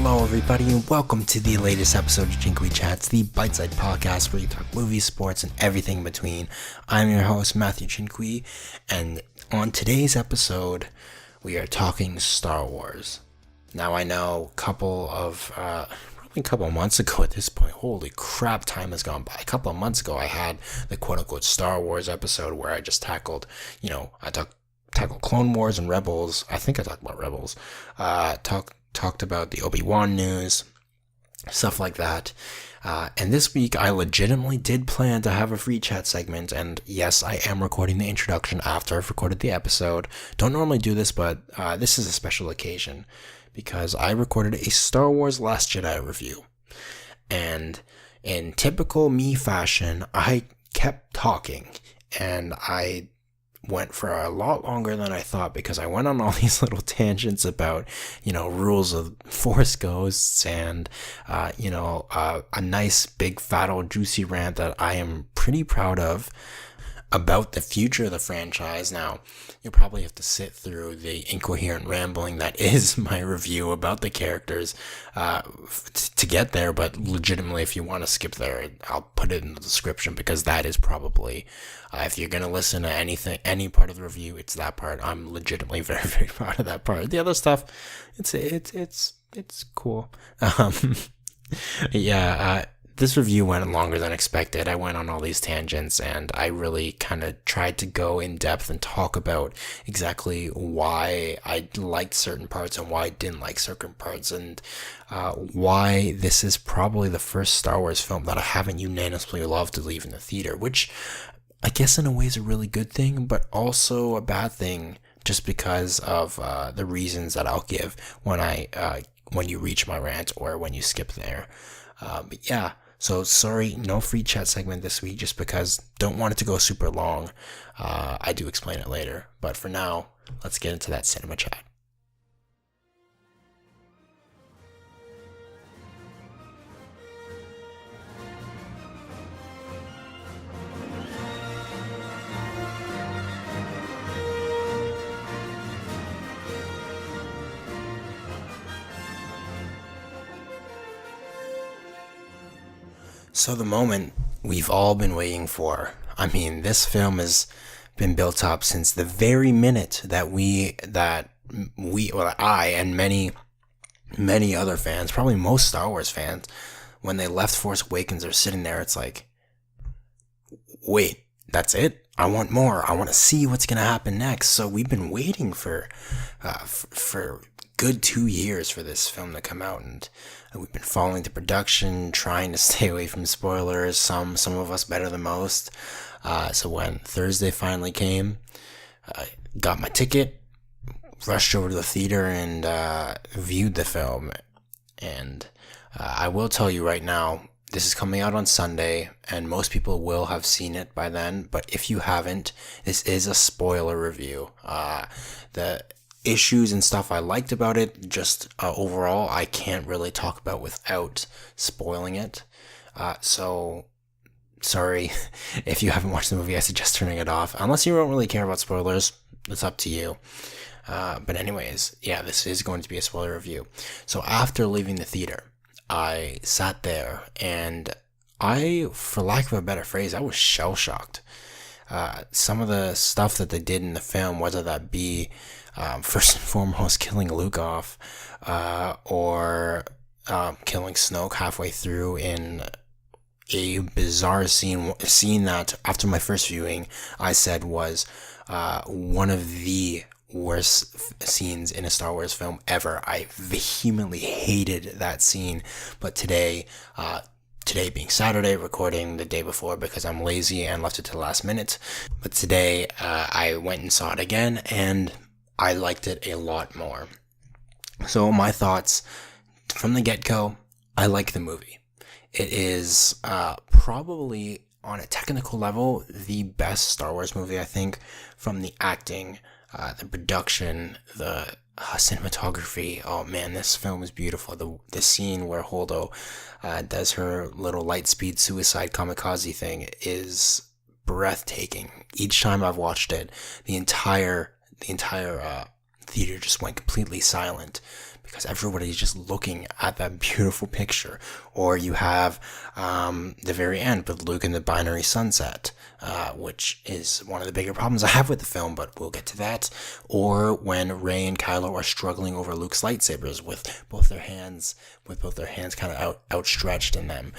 Hello everybody and welcome to the latest episode of Chin-Quee Chats, the bitesized podcast where you talk movies, sports, and everything in between. I'm your host, Matthew Chin-Quee, and on today's episode, we are talking Star Wars. Now I know probably a couple of months ago at this point, holy crap, time has gone by. A couple of months ago I had the quote-unquote Star Wars episode where I just tackled Clone Wars and Rebels. I think I talked about Rebels. Talked about the Obi-Wan news, stuff like that. And this week, I legitimately did plan to have a free chat segment, and yes, I am recording the introduction after I've recorded the episode. Don't normally do this, but this is a special occasion, because I recorded a Star Wars Last Jedi review. And in typical me fashion, I kept talking, and I went for a lot longer than I thought because I went on all these little tangents about, rules of Force ghosts and, a nice big fat old juicy rant that I am pretty proud of about the future of the franchise. Now, you'll probably have to sit through the incoherent rambling that is my review about the characters to get there, but legitimately, if you want to skip there, I'll put it in the description because that is probably, if you're going to listen to any part of the review, it's that part. I'm legitimately very, very proud of that part. The other stuff, it's cool. This review went longer than expected. I went on all these tangents and I really kind of tried to go in depth and talk about exactly why I liked certain parts and why I didn't like certain parts, and why this is probably the first Star Wars film that I haven't unanimously loved to leave in the theater, which I guess in a way is a really good thing, but also a bad thing just because of the reasons that I'll give when you reach my rant or when you skip there. But yeah. So sorry, no free chat segment this week just because don't want it to go super long. I do explain it later. But for now, let's get into that cinema chat. So the moment we've all been waiting for. I mean, this film has been built up since the very minute that I and many other fans, probably most Star Wars fans, when they left Force Awakens are sitting there, it's like, wait, that's it? I want more. I want to see what's going to happen next. So we've been waiting for good 2 years for this film to come out, and we've been following the production, trying to stay away from spoilers, some of us better than most. So when Thursday finally came, I got my ticket, rushed over to the theater, and viewed the film. And I will tell you right now, this is coming out on Sunday, and most people will have seen it by then, but if you haven't, this is a spoiler review. The issues and stuff I liked about it, just overall, I can't really talk about without spoiling it. So, sorry if you haven't watched the movie, I suggest turning it off. Unless you don't really care about spoilers, it's up to you. But anyways, yeah, this is going to be a spoiler review. So after leaving the theater, I sat there and for lack of a better phrase, I was shell-shocked. Some of the stuff that they did in the film, whether that be first and foremost killing Luke off, or killing Snoke halfway through in a bizarre scene that after my first viewing I said was one of the worst scenes in a Star Wars film ever. I vehemently hated that scene, but today being Saturday, recording the day before because I'm lazy and left it to the last minute, but today I went and saw it again and I liked it a lot more. So my thoughts from the get-go, I like the movie. It is probably on a technical level the best Star Wars movie, I think, from the acting, the production, the cinematography. Oh man, this film is beautiful. The scene where Holdo does her little lightspeed suicide kamikaze thing is breathtaking. Each time I've watched it, the entire theater just went completely silent because everybody's just looking at that beautiful picture. Or you have the very end with Luke and the binary sunset, which is one of the bigger problems I have with the film, but we'll get to that. Or when Rey and Kylo are struggling over Luke's lightsabers with both their hands kind of outstretched in them,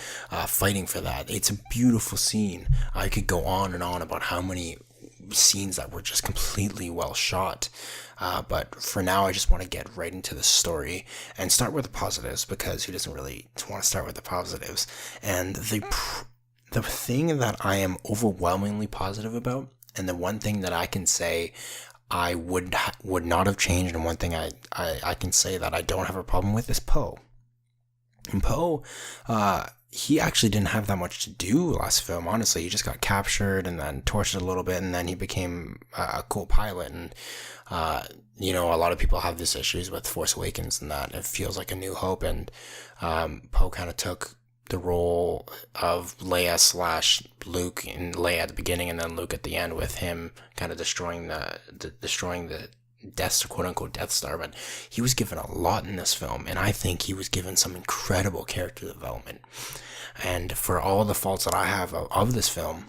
fighting for that. It's a beautiful scene. I could go on and on about how many scenes that were just completely well shot. But for now, I just want to get right into the story and start with the positives, because who doesn't really want to start with the positives? And the thing that I am overwhelmingly positive about, and the one thing that I can say I would not have changed, and one thing I can say that I don't have a problem with, is Poe. And Poe, he actually didn't have that much to do last film, honestly. He just got captured and then tortured a little bit, and then he became a cool pilot. And, a lot of people have these issues with Force Awakens and that it feels like A New Hope, and Poe kind of took the role of Leia / Luke, and Leia at the beginning and then Luke at the end, with him kind of destroying the quote unquote Death Star. But he was given a lot in this film, and I think he was given some incredible character development. And for all the faults that I have of this film,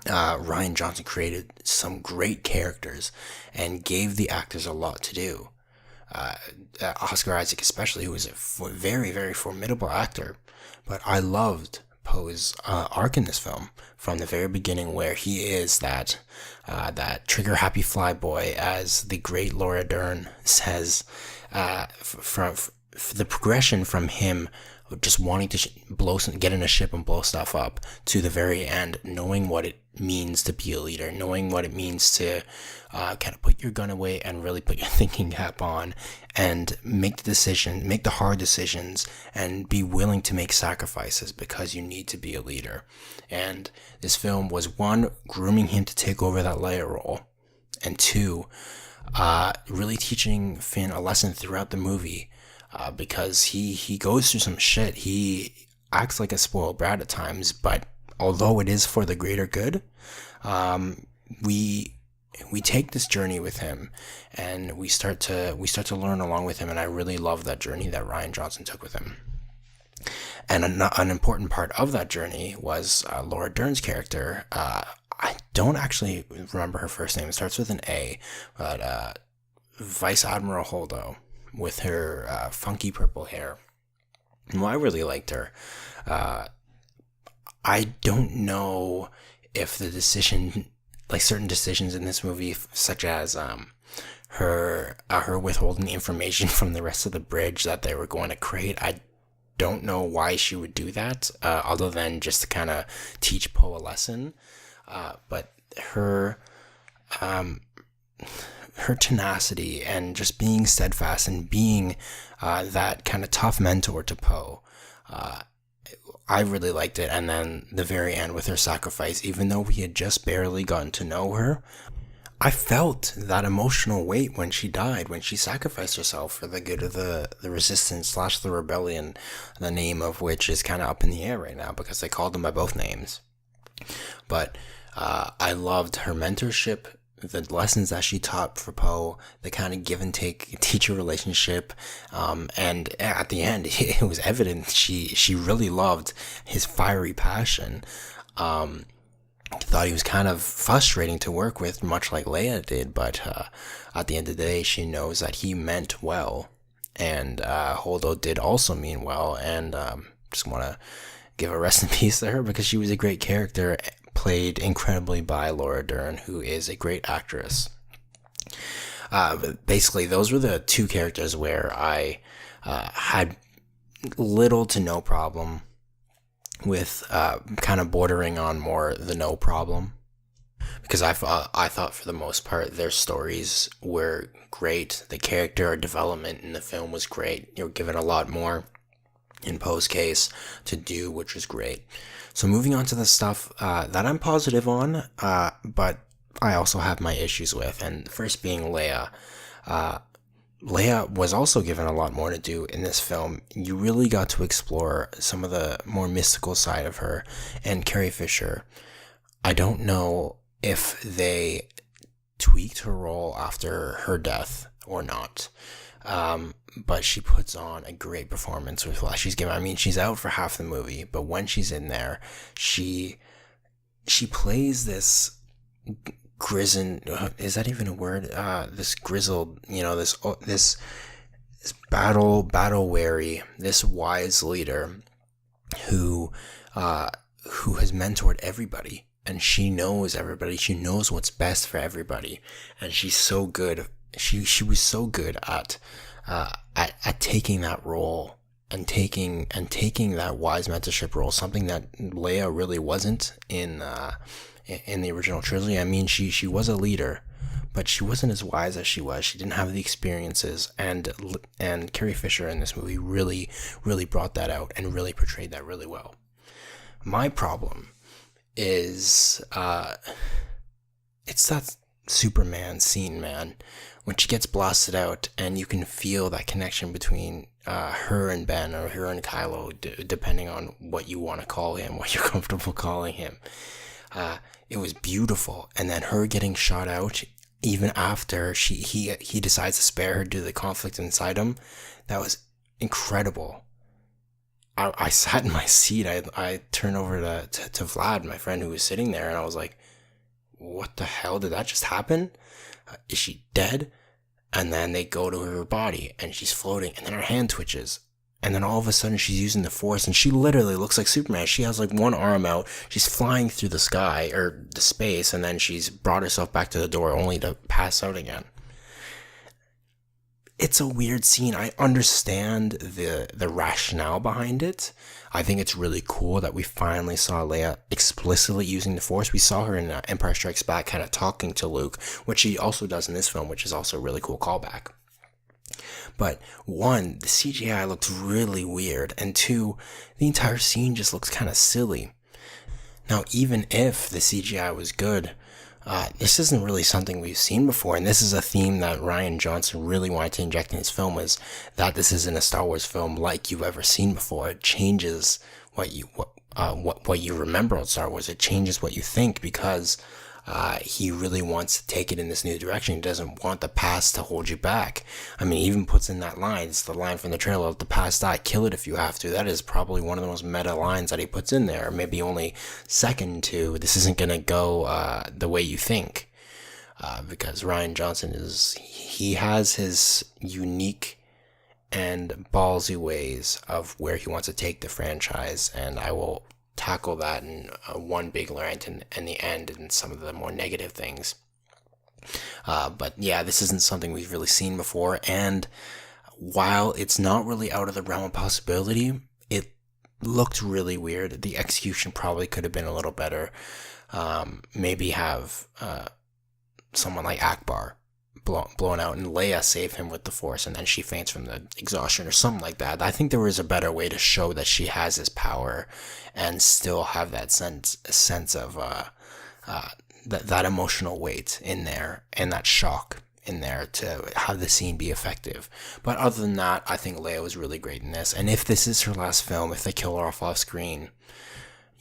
Rian Johnson created some great characters and gave the actors a lot to do. Oscar Isaac especially, who was a very, very formidable actor. But I loved Poe's arc in this film from the very beginning, where he is that trigger happy flyboy, as the great Laura Dern says. From the progression from him just wanting to get in a ship and blow stuff up, to the very end knowing what it means to be a leader, knowing what it means to kind of put your gun away and really put your thinking cap on and make the hard decisions, and be willing to make sacrifices because you need to be a leader. And this film was, one, grooming him to take over that Leia role, and two, really teaching Finn a lesson throughout the movie, because he goes through some shit. He acts like a spoiled brat at times, but although it is for the greater good, we take this journey with him, and we start to learn along with him. And I really love that journey that Rian Johnson took with him. And an important part of that journey was Laura Dern's character. I don't actually remember her first name. It starts with an A, but Vice Admiral Holdo, with her funky purple hair. Well, I really liked her. I don't know if the decision, like certain decisions in this movie, such as her withholding information from the rest of the bridge that they were going to create, I don't know why she would do that, other than just to kind of teach Poe a lesson. But her tenacity and just being steadfast and being that kind of tough mentor to Poe, I really liked it. And then the very end with her sacrifice, even though we had just barely gotten to know her, I felt that emotional weight when she died, when she sacrificed herself for the good of the resistance / the rebellion, the name of which is kind of up in the air right now because they called them by both names. But I loved her mentorship, the lessons that she taught for Poe, the kind of give and take teacher relationship, and at the end it was evident she really loved his fiery passion. Thought he was kind of frustrating to work with, much like Leia did, but at the end of the day she knows that he meant well, and Holdo did also mean well. And just want to give a rest in peace to her, because she was a great character, played incredibly by Laura Dern, who is a great actress. But basically, those were the two characters where I had little to no problem with, kind of bordering on more the no problem, because I thought for the most part their stories were great. The character development in the film was great. You were given a lot more in Poe's case to do, which was great. So moving on to the stuff that I'm positive on, but I also have my issues with, and first being Leia. Leia was also given a lot more to do in this film. You really got to explore some of the more mystical side of her. And Carrie Fisher, I don't know if they tweaked her role after her death or not. But she puts on a great performance with what she's given. I mean, she's out for half the movie, but when she's in there, she plays this grizzled, is that even a word? This grizzled, this battle weary, this wise leader who has mentored everybody, and she knows everybody. She knows what's best for everybody, and she's so good. She was so good at taking that role and taking that wise mentorship role, something that Leia really wasn't in the original trilogy. I mean, she was a leader, but she wasn't as wise as she was. She didn't have the experiences, and Carrie Fisher in this movie really, really brought that out and really portrayed that really well. My problem is, it's that Superman scene, man, when she gets blasted out, and you can feel that connection between her and Ben, or her and Kylo, depending on what you want to call him, what you're comfortable calling him. It was beautiful, and then her getting shot out, even after he decides to spare her due to the conflict inside him, that was incredible. I sat in my seat. I turned over to Vlad, my friend who was sitting there, and I was like, what the hell, did that just happen? Is she dead? And then they go to her body, and she's floating, and then her hand twitches. And then all of a sudden she's using the Force, and she literally looks like Superman. She has like one arm out, she's flying through the sky, or the space, and then she's brought herself back to the door only to pass out again. It's a weird scene. I understand the rationale behind it. I think it's really cool that we finally saw Leia explicitly using the Force. We saw her in Empire Strikes Back kind of talking to Luke, which she also does in this film, which is also a really cool callback. But one, the CGI looks really weird, and two, the entire scene just looks kind of silly. Now, even if the CGI was good, this isn't really something we've seen before, and this is a theme that Rian Johnson really wanted to inject in his film, is that this isn't a Star Wars film like you've ever seen before. It changes what you remember of Star Wars. It changes what you think, because he really wants to take it in this new direction. He doesn't want the past to hold you back. I mean, he even puts in that line. It's the line from the trailer of "The past die, kill it if you have to." That is probably one of the most meta lines that he puts in there. Maybe only second to "this isn't gonna go the way you think," because Rian Johnson he has his unique and ballsy ways of where he wants to take the franchise, and I will tackle that in one big rant in the end, and some of the more negative things. But yeah, this isn't something we've really seen before, and while it's not really out of the realm of possibility, it looked really weird. The execution probably could have been a little better. Maybe have someone like Akbar blown out and Leia save him with the Force, and then she faints from the exhaustion or something like that. I think there was a better way to show that she has this power and still have that sense of that emotional weight in there, and that shock in there, to have the scene be effective. But other than that, I think Leia was really great in this, and if this is her last film, if they kill her off screen,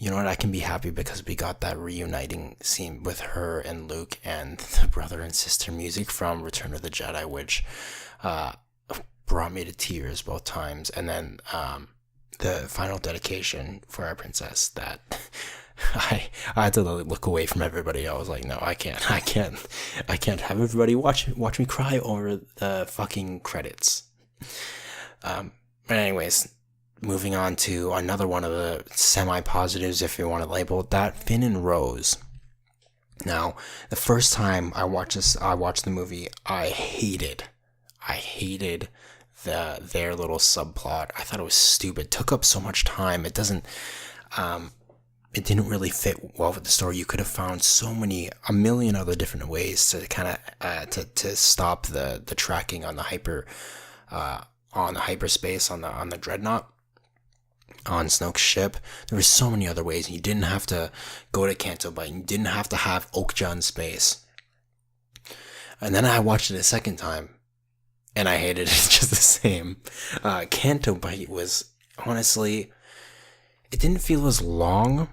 you know what, I can be happy, because we got that reuniting scene with her and Luke, and the brother and sister music from Return of the Jedi, which brought me to tears both times. And then the final dedication for our princess, that I had to look away from everybody. I was like, no, I can't have everybody watch me cry over the fucking credits. But anyways, moving on to another one of the semi-positives, if you want to label it that, Finn and Rose. Now, the first time I watched the movie, I hated their little subplot. I thought it was stupid. It took up so much time. It didn't really fit well with the story. You could have found a million other different ways to kind of to stop the tracking on the hyperspace on the Dreadnought, on Snoke's ship. There were so many other ways. You didn't have to go to Canto Bight. You didn't have to have Okja in space. And then I watched it a second time, and I hated it just the same. Canto Bight was, honestly, it didn't feel as long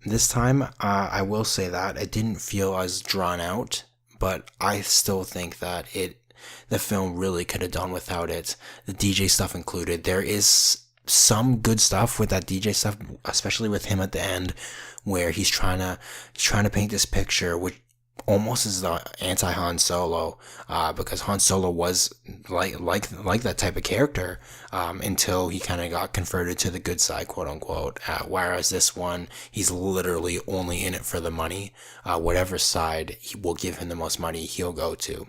this time. I will say that. It didn't feel as drawn out, but I still think that the film really could have done without it, the DJ stuff included. There is some good stuff with that DJ stuff, especially with him at the end, where he's trying to paint this picture, which almost is the anti-Han Solo, because Han Solo was like that type of character, until he kind of got converted to the good side, quote unquote. Whereas this one, he's literally only in it for the money. Whatever side he will give him the most money, he'll go to,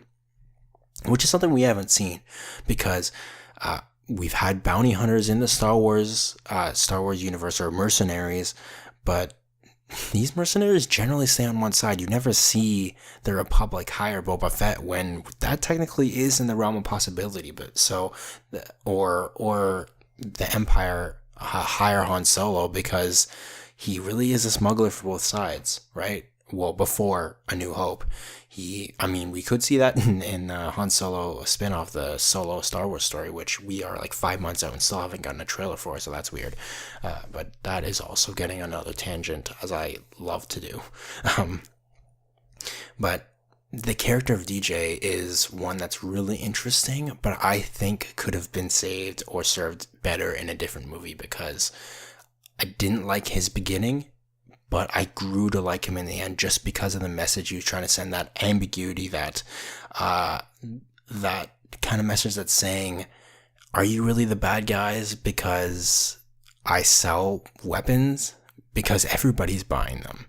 which is something we haven't seen, because we've had bounty hunters in the Star Wars universe, or mercenaries, but these mercenaries generally stay on one side. You never see the Republic hire Boba Fett, when that technically is in the realm of possibility. But or the Empire hire Han Solo, because he really is a smuggler for both sides, right? Well, before A New Hope, we could see that in Han Solo spin-off, the Solo Star Wars story, which we are like 5 months out and still haven't gotten a trailer for, so that's weird. But that is also getting another tangent, as I love to do. But the character of DJ is one that's really interesting, but I think could have been saved or served better in a different movie, because I didn't like his beginning, but I grew to like him in the end, just because of the message he was trying to send, that ambiguity, that kind of message that's saying, are you really the bad guys because I sell weapons? Because everybody's buying them.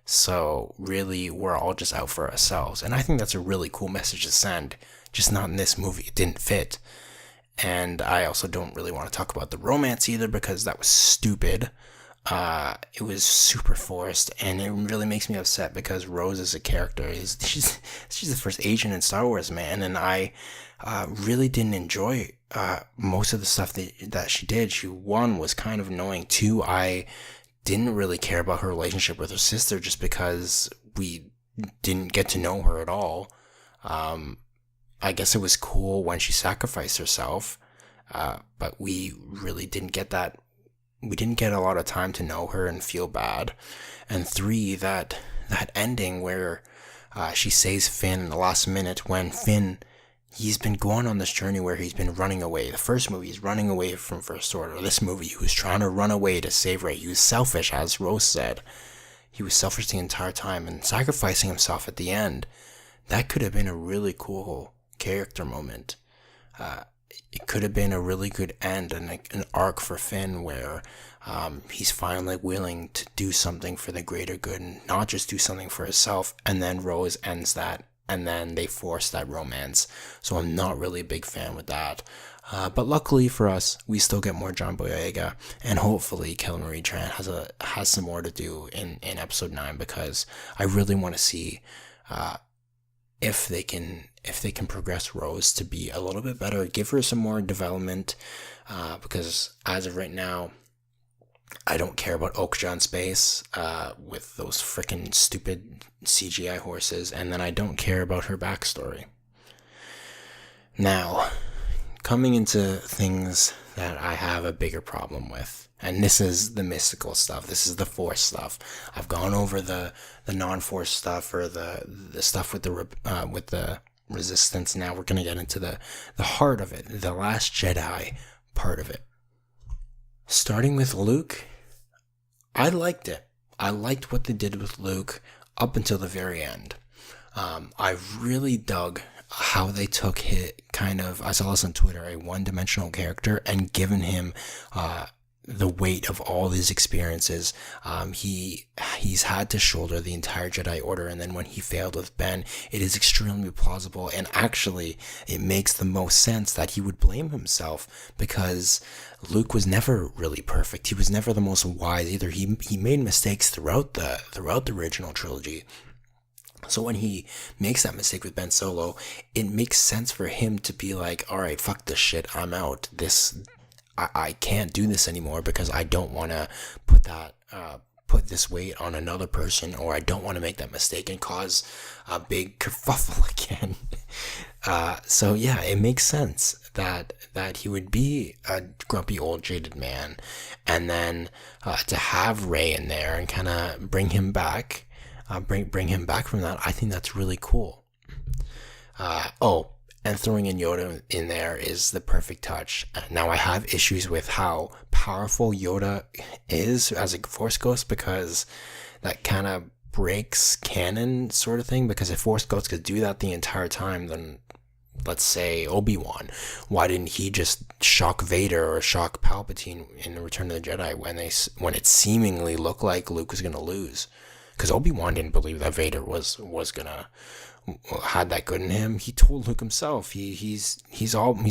So really, we're all just out for ourselves. And I think that's a really cool message to send, just not in this movie. It didn't fit. And I also don't really want to talk about the romance either, because that was stupid. It was super forced, and it really makes me upset, because Rose as a character she's the first Asian in Star Wars, man, and I really didn't enjoy most of the stuff that she did. One, was kind of annoying. Two, I didn't really care about her relationship with her sister, just because we didn't get to know her at all. I guess it was cool when she sacrificed herself, but we really didn't get that. We didn't get a lot of time to know her and feel bad. And three, that ending where she saves Finn in the last minute, when Finn, he's been going on this journey where he's been running away. The first movie, he's running away from First Order. This movie, he was trying to run away to save Rey. He was selfish, as Rose said. He was selfish the entire time, and sacrificing himself at the end. That could have been a really cool character moment. It could have been a really good end, and an arc for Finn, where he's finally willing to do something for the greater good and not just do something for himself. And then Rose ends that, and then they force that romance. So I'm not really a big fan with that. But luckily for us, we still get more John Boyega, and hopefully Kelly Marie Tran has some more to do in episode 9, because I really want to see if they can progress Rose to be a little bit better, give her some more development, because as of right now, I don't care about Okja in space with those freaking stupid CGI horses, and then I don't care about her backstory. Now, coming into things that I have a bigger problem with, and this is the mystical stuff, this is the Force stuff. I've gone over the non-Force stuff, or the stuff with the Resistance. Now we're going to get into the heart of it, the Last Jedi part of it. Starting with Luke, I liked it. I liked what they did with Luke up until the very end. I really dug how they took I saw this on Twitter, a one-dimensional character, and given him the weight of all his experiences. He's had to shoulder the entire Jedi Order, and then when he failed with Ben, it is extremely plausible, and actually it makes the most sense that he would blame himself, because Luke was never really perfect. He was never the most wise either. He made mistakes throughout the original trilogy. So when he makes that mistake with Ben Solo, it makes sense for him to be like, all right, fuck this shit, I'm out. I can't do this anymore, because I don't want to put this weight on another person, or I don't want to make that mistake and cause a big kerfuffle again. So yeah, it makes sense that he would be a grumpy old jaded man, and then to have Rey in there and kind of bring him back from that, I think that's really cool. and throwing in Yoda in there is the perfect touch. Now, I have issues with how powerful Yoda is as a Force Ghost, because that kind of breaks canon sort of thing, because if Force Ghosts could do that the entire time, then let's say Obi-Wan, why didn't he just shock Vader or shock Palpatine in Return of the Jedi when it seemingly looked like Luke was going to lose? Because Obi-Wan didn't believe that Vader was gonna had that good in him. He told Luke himself he's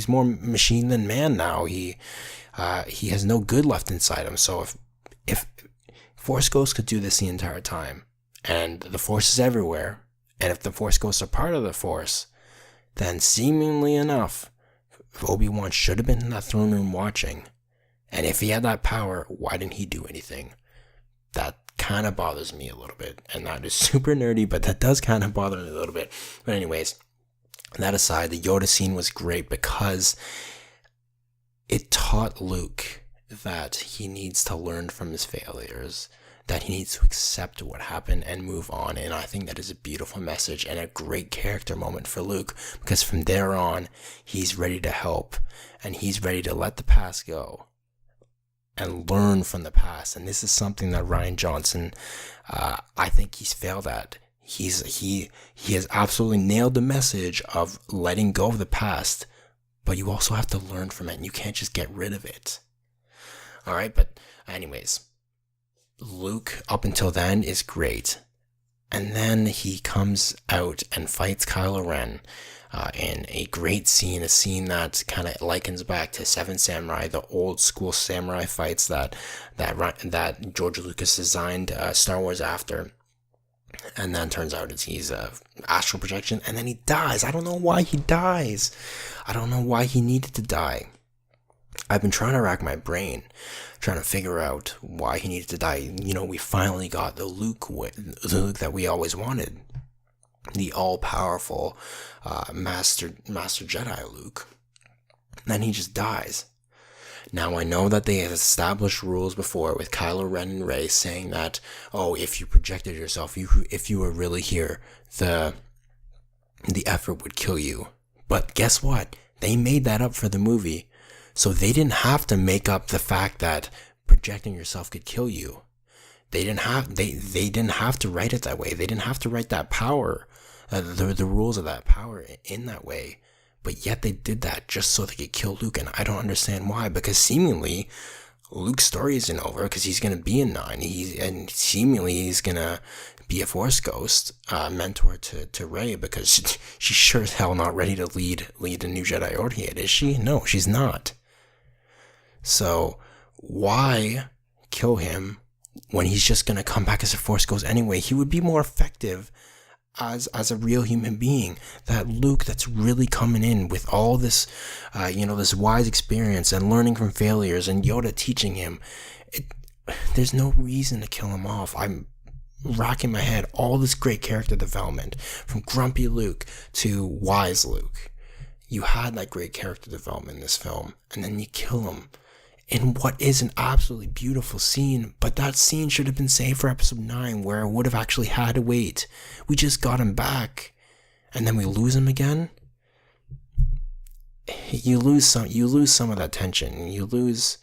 more machine than man now. He has no good left inside him. So if Force Ghosts could do this the entire time, and the Force is everywhere, and if the Force Ghosts are part of the Force, then seemingly enough, Obi-Wan should have been in that throne room watching. And if he had that power, why didn't he do anything? That kind of bothers me a little bit. And that is super nerdy, but that does kind of bother me a little bit. But anyways, that aside, the Yoda scene was great because it taught Luke that he needs to learn from his failures, that he needs to accept what happened and move on. And I think that is a beautiful message and a great character moment for Luke, because from there on, he's ready to help and he's ready to let the past go and learn from the past. And this is something that Rian Johnson, I think he's failed at. He has absolutely nailed the message of letting go of the past, but you also have to learn from it, and you can't just get rid of it. All right, but anyways, Luke up until then is great, and then he comes out and fights Kylo Ren in a great scene, a scene that kind of likens back to Seven Samurai, the old school samurai fights that George Lucas designed Star Wars after. And then turns out he's astral projection, and then he dies. I don't know why he dies. I don't know why he needed to die. I've been trying to rack my brain, trying to figure out why he needed to die. You know, we finally got the Luke that we always wanted, the all-powerful Master Jedi Luke. Then he just dies. Now, I know that they have established rules before with Kylo Ren and Rey saying that, oh, if you projected yourself, if you were really here, the effort would kill you. But guess what? They made that up for the movie. So they didn't have to make up the fact that projecting yourself could kill you. They didn't have to write it that way. They didn't have to write that power, the rules of that power in that way. But yet they did that just so they could kill Luke, and I don't understand why. Because seemingly Luke's story isn't over, because he's going to be in 9. Seemingly he's going to be a Force Ghost, mentor to Rey, because she's sure as hell not ready to lead a new Jedi Order yet, is she? No, she's not. So why kill him when he's just going to come back as a Force Ghost anyway? He would be more effective as a real human being. That Luke that's really coming in with all this, this wise experience and learning from failures, and Yoda teaching him. There's no reason to kill him off. I'm racking my head. All this great character development, from grumpy Luke to wise Luke. You had that great character development in this film, and then you kill him in what is an absolutely beautiful scene, but that scene should have been saved for episode 9, where it would have actually had to wait. We just got him back, and then we lose him again. You lose some of that tension. You lose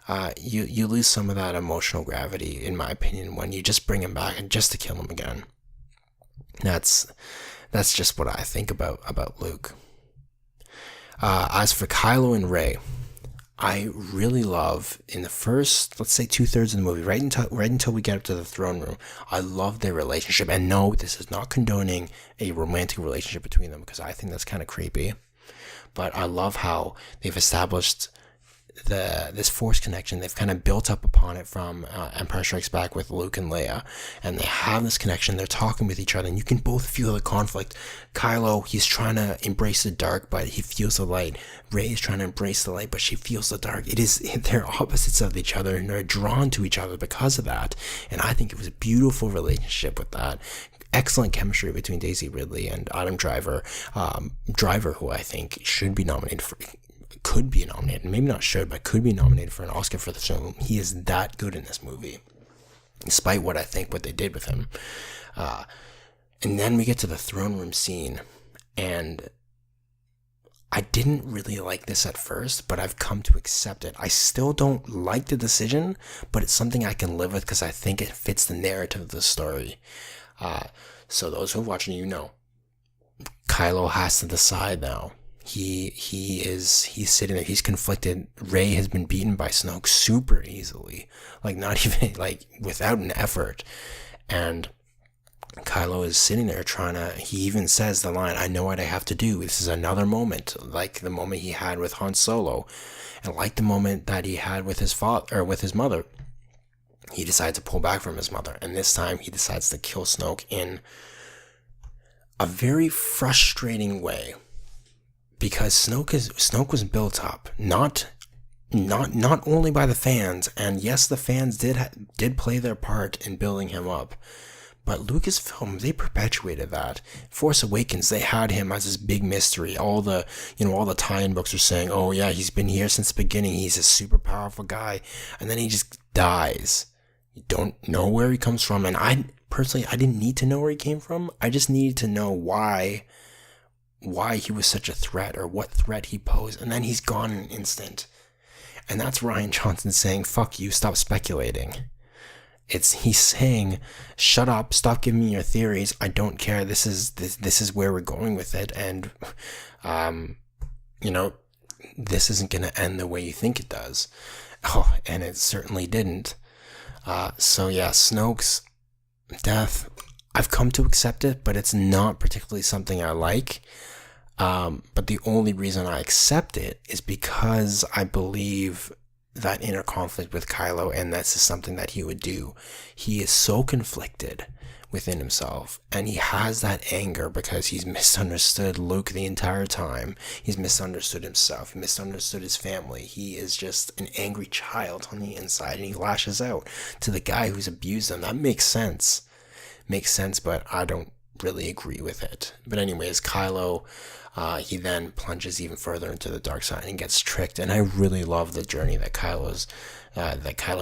some of that emotional gravity, in my opinion, when you just bring him back and just to kill him again. That's just what I think about Luke. As for Kylo and Rey, I really love, in the first, let's say 2/3 of the movie, right until we get up to the throne room, I love their relationship. And no, this is not condoning a romantic relationship between them, because I think that's kind of creepy. But I love how they've established this Force connection. They've kind of built up upon it from Empire Strikes Back with Luke and Leia, and they have this connection. They're talking with each other, and you can both feel the conflict. Kylo, he's trying to embrace the dark, but he feels the light. Rey is trying to embrace the light, but she feels the dark. They're opposites of each other, and they're drawn to each other because of that. And I think it was a beautiful relationship with that. Excellent chemistry between Daisy Ridley and Adam Driver. Driver, who I think could be nominated, maybe not should, but could be nominated for an Oscar for this film. He is that good in this movie, despite what they did with him. And then we get to the throne room scene, and I didn't really like this at first, but I've come to accept it. I still don't like the decision, but it's something I can live with because I think it fits the narrative of the story. Uh, so those who are watching, Kylo has to decide now. He's sitting there. He's conflicted. Rey has been beaten by Snoke super easily, like not even like without an effort, and Kylo is sitting there trying to. He even says the line, "I know what I have to do." This is another moment, like the moment he had with Han Solo, and like the moment that he had with his father or with his mother. He decides to pull back from his mother, and this time he decides to kill Snoke in a very frustrating way, because Snoke was built up not only by the fans, and yes, the fans did play their part in building him up, but Lucasfilm, they perpetuated that. Force Awakens, they had him as this big mystery. All the tie-in books are saying, oh yeah, he's been here since the beginning. He's a super powerful guy, and then he just dies. You don't know where he comes from, and I didn't need to know where he came from. I just needed to know why he was such a threat, or what threat he posed, and then he's gone in an instant. And that's Rian Johnson saying, fuck you, stop speculating. He's saying, shut up, stop giving me your theories, I don't care, this is where we're going with it, and this isn't gonna end the way you think it does. Oh, and it certainly didn't. So yeah, Snoke's death, I've come to accept it, but it's not particularly something I like. But the only reason I accept it is because I believe that inner conflict with Kylo, and this is something that he would do. He is so conflicted within himself, and he has that anger because he's misunderstood Luke the entire time. He's misunderstood himself, he misunderstood his family. He is just an angry child on the inside, and he lashes out to the guy who's abused him. That makes sense, but I don't really agree with it. But anyways, Kylo, he then plunges even further into the dark side and gets tricked, and I really love the journey that Kylo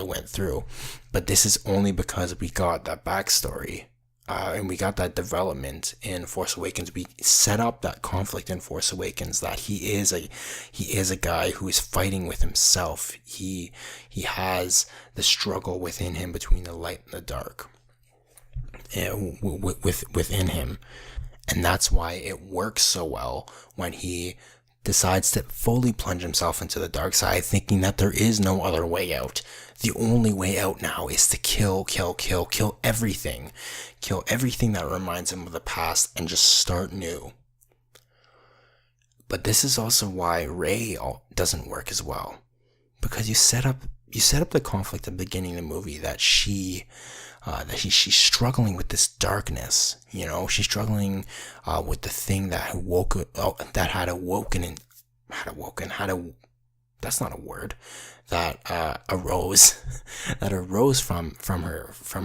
went through. But this is only because we got that backstory, and we got that development in Force Awakens. We set up that conflict in Force Awakens, that he is a guy who is fighting with himself. He has the struggle within him between the light and the dark, within him. And that's why it works so well when he decides to fully plunge himself into the dark side, thinking that there is no other way out. The only way out now is to kill everything. Kill everything that reminds him of the past and just start new. But this is also why Rey doesn't work as well. Because you set up the conflict at the beginning of the movie that she's struggling with this darkness. She's struggling with the thing that had awoken. That's not a word. That arose from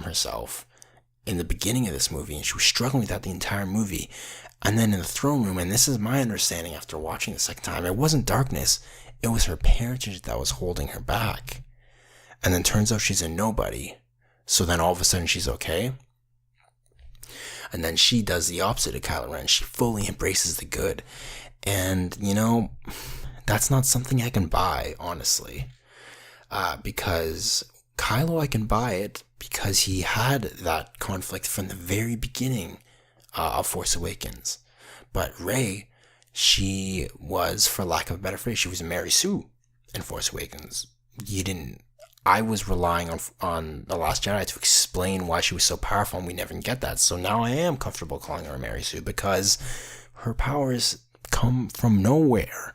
herself in the beginning of this movie, and she was struggling with that the entire movie. And then in the throne room, and this is my understanding after watching the second time, it wasn't darkness. It was her parentage that was holding her back. And then turns out she's a nobody. So then all of a sudden she's okay. And then she does the opposite of Kylo Ren. She fully embraces the good. And, that's not something I can buy, honestly. Because Kylo, I can buy it because he had that conflict from the very beginning of Force Awakens. But Rey, she was, for lack of a better phrase, she was a Mary Sue in Force Awakens. I was relying on The Last Jedi to explain why she was so powerful, and we never get that. So now I am comfortable calling her Mary Sue because her powers come from nowhere.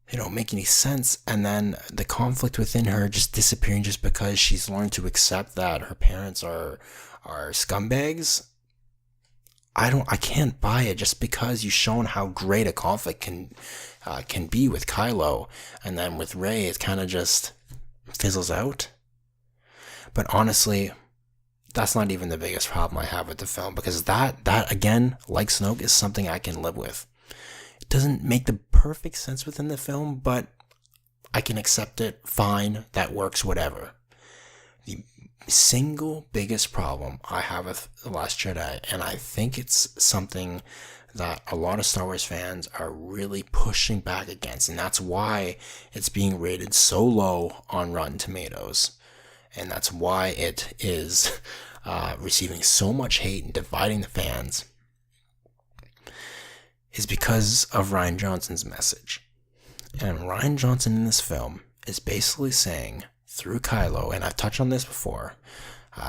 They don't make any sense. And then the conflict within her just disappearing just because she's learned to accept that her parents are scumbags. I can't buy it just because you've shown how great a conflict can be with Kylo, and then with Rey it kind of just fizzles out. But honestly, that's not even the biggest problem I have with the film, because that again, like Snoke, is something I can live with. It doesn't make the perfect sense within the film, but I can accept it. Fine, that works, whatever. The single biggest problem I have with The Last Jedi, and I think it's something that a lot of Star Wars fans are really pushing back against, and that's why it's being rated so low on Rotten Tomatoes, and that's why it is receiving so much hate and dividing the fans, is because of Rian Johnson's message. And Rian Johnson in this film is basically saying, through Kylo, and I've touched on this before,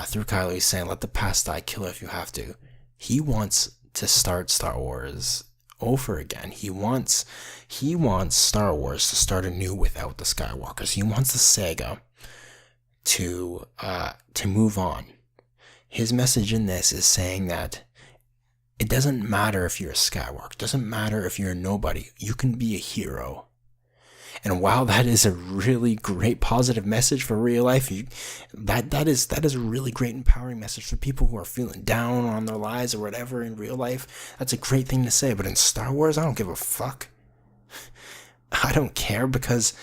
through Kylo he's saying, let the past die, kill it if you have to. He wants to start Star Wars over again. He wants Star Wars to start anew without the Skywalkers. He wants the saga to move on. His message in this is saying that it doesn't matter if you're a Skywalker. It doesn't matter if you're a nobody. You can be a hero. And while that is a really great positive message for real life, that is a really great empowering message for people who are feeling down on their lives or whatever in real life. That's a great thing to say. But in Star Wars, I don't give a fuck. I don't care, because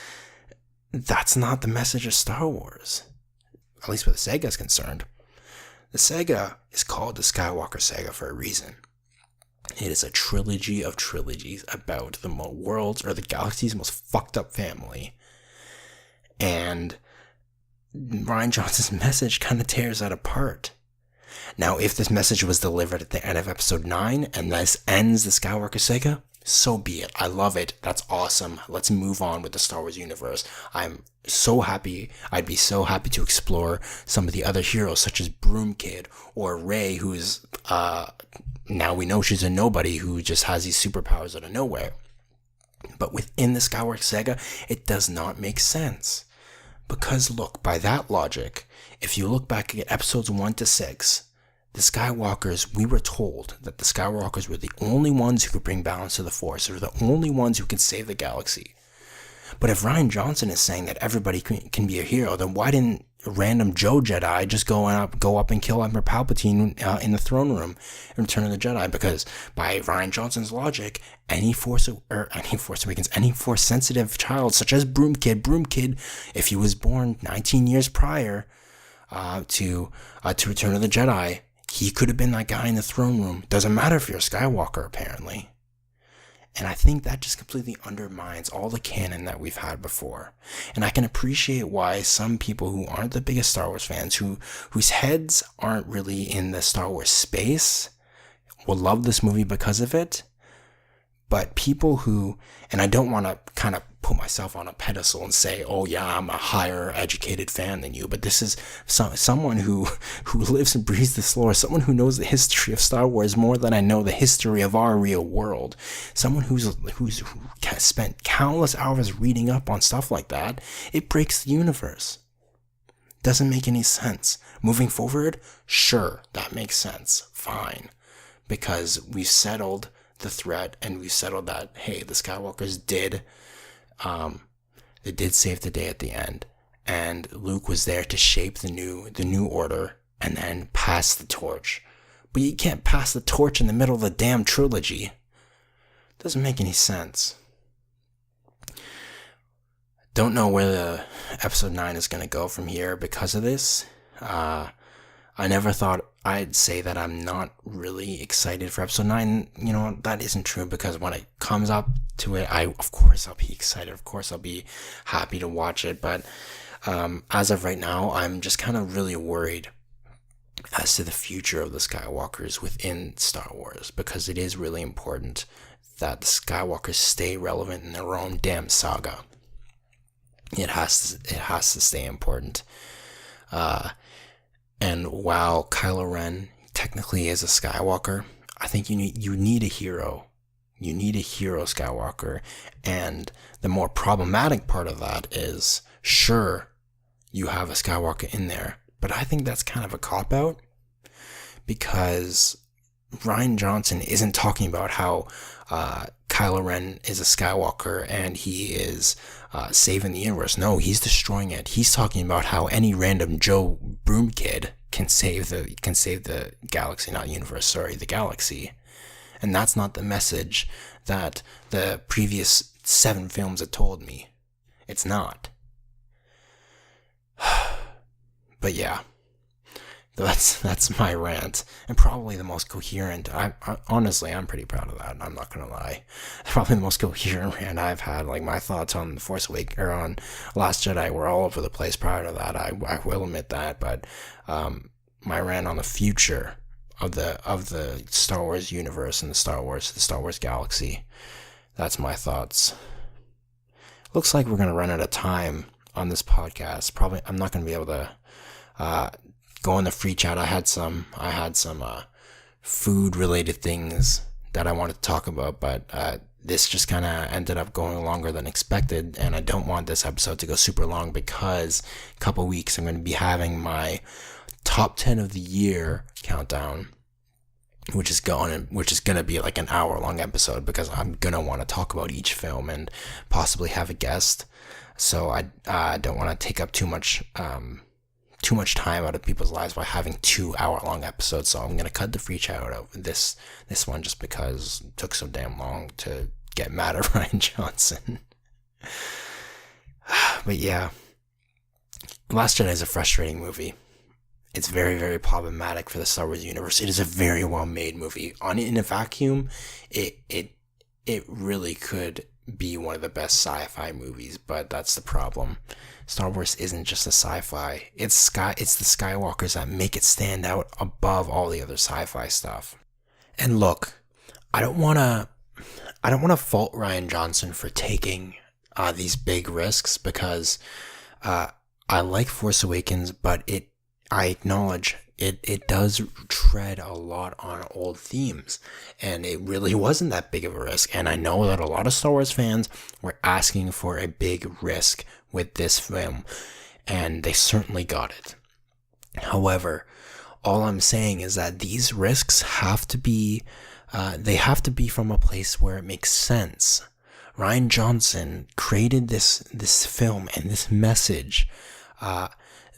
that's not the message of Star Wars. At least where the Sega is concerned. The Sega is called the Skywalker Saga for a reason. It is a trilogy of trilogies about the world's or the galaxy's most fucked up family. And Rian Johnson's message kind of tears that apart. Now, if this message was delivered at the end of episode 9 and this ends the Skywalker Saga, so be it. I love it. That's awesome. Let's move on with the Star Wars universe. I'm so happy. I'd be so happy to explore some of the other heroes, such as Broom Kid or Rey, who's now we know she's a nobody who just has these superpowers out of nowhere. But within the Skywalker Saga, it does not make sense. Because look, by that logic, if you look back at episodes 1 to 6, the Skywalkers, we were told that the Skywalkers were the only ones who could bring balance to the Force. They're the only ones who can save the galaxy. But if Rian Johnson is saying that everybody can be a hero, then why didn't random Joe Jedi just go up and kill Emperor Palpatine in the throne room in Return of the Jedi? Because by Rian Johnson's logic, any Force sensitive child, such as Broom Kid, if he was born 19 years prior to Return of the Jedi, he could have been that guy in the throne room. Doesn't matter if you're a Skywalker, apparently. And I think that just completely undermines all the canon that we've had before. And I can appreciate why some people who aren't the biggest Star Wars fans, whose heads aren't really in the Star Wars space, will love this movie because of it. But people who, and I don't want to kind of put myself on a pedestal and say, oh yeah, I'm a higher educated fan than you, but this is someone who lives and breathes this lore, someone who knows the history of Star Wars more than I know the history of our real world, someone who spent countless hours reading up on stuff like that. It breaks the universe. Doesn't make any sense. Moving forward, sure, that makes sense. Fine. Because we've settled the threat, and we settled that, hey, the Skywalkers did save the day at the end, and Luke was there to shape the new order and then pass the torch. But you can't pass the torch in the middle of the damn trilogy. Doesn't make any sense. Don't know where the episode 9 is going to go from here because of this. I never thought I'd say that I'm not really excited for episode 9. You know, that isn't true, because when it comes up to it, of course I'll be excited. Of course I'll be happy to watch it. But as of right now, I'm just kind of really worried as to the future of the Skywalkers within Star Wars, because it is really important that the Skywalkers stay relevant in their own damn saga. It has to stay important. And while Kylo Ren technically is a Skywalker, I think you need a hero. You need a hero Skywalker. And the more problematic part of that is, sure, you have a Skywalker in there, but I think that's kind of a cop-out, because Rian Johnson isn't talking about how Kylo Ren is a Skywalker and he is saving the universe. No, he's destroying it. He's talking about how any random Joe Broom Kid can save the galaxy, not universe, sorry, the galaxy. And that's not the message that the previous 7 films had told me. It's not. But yeah, That's my rant, and probably the most coherent. Honestly, I'm pretty proud of that. I'm not gonna lie. Probably the most coherent rant I've had. Like, my thoughts on The Force Awakens or on Last Jedi were all over the place prior to that. I will admit that, but my rant on the future of the Star Wars universe and the Star Wars galaxy. That's my thoughts. Looks like we're gonna run out of time on this podcast. Probably I'm not gonna be able to go in the free chat. I had some food related things that I wanted to talk about, but this just kind of ended up going longer than expected, and I don't want this episode to go super long because a couple weeks I'm going to be having my top 10 of the year countdown, which is going to be like an hour long episode because I'm going to want to talk about each film and possibly have a guest. So I don't want to take up too much time out of people's lives by having 2-hour long episodes. So I'm going to cut the free chat out of this one just because it took so damn long to get mad at Rian Johnson. But yeah, Last Jedi is a frustrating movie. It's very, very problematic for the Star Wars universe. It is a very well-made movie. In a vacuum, it really could be one of the best sci-fi movies, but that's the problem. Star Wars isn't just a sci-fi. It's the Skywalkers that make it stand out above all the other sci-fi stuff. And look, I don't want to fault Rian Johnson for taking these big risks because I like Force Awakens, but I acknowledge it does tread a lot on old themes, and it really wasn't that big of a risk. And I know that a lot of Star Wars fans were asking for a big risk with this film, and they certainly got it. However, all I'm saying is that these risks have to be from a place where it makes sense. Rian Johnson created this film and this message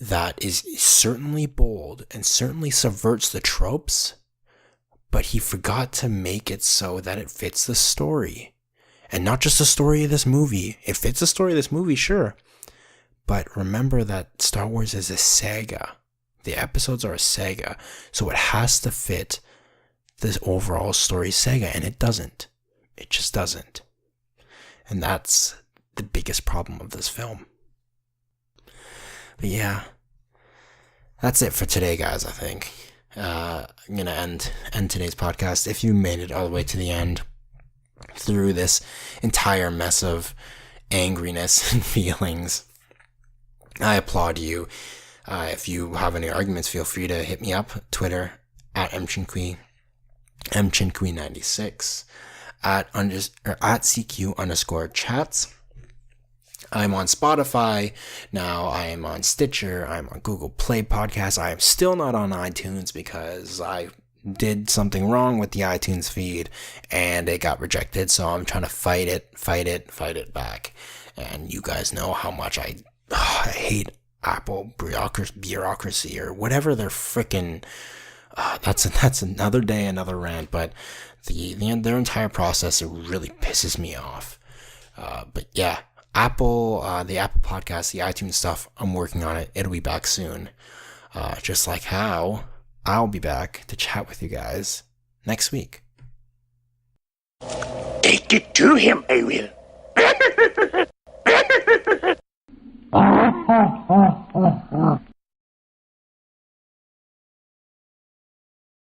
that is certainly bold and certainly subverts the tropes, but he forgot to make it so that it fits the story. And not just the story of this movie. It fits the story of this movie, sure. But remember that Star Wars is a saga. The episodes are a saga. So it has to fit this overall story saga, and it doesn't. It just doesn't. And that's the biggest problem of this film. But yeah, that's it for today, guys, I think. I'm going to end today's podcast. If you made it all the way to the end through this entire mess of angriness and feelings, I applaud you. If you have any arguments, feel free to hit me up. Twitter, at mchinquee, mchinquee96, at CQ_chats. I'm on Spotify now. I am on Stitcher. I'm on Google Play Podcasts. I am still not on iTunes because I did something wrong with the iTunes feed and it got rejected. So I'm trying to fight it back. And you guys know how much I hate Apple bureaucracy or whatever they're freaking. That's another day, another rant. But their entire process, it really pisses me off. But yeah. Apple, the Apple Podcast, the iTunes stuff, I'm working on it. It'll be back soon. Just like how I'll be back to chat with you guys next week. Take it to him, I will.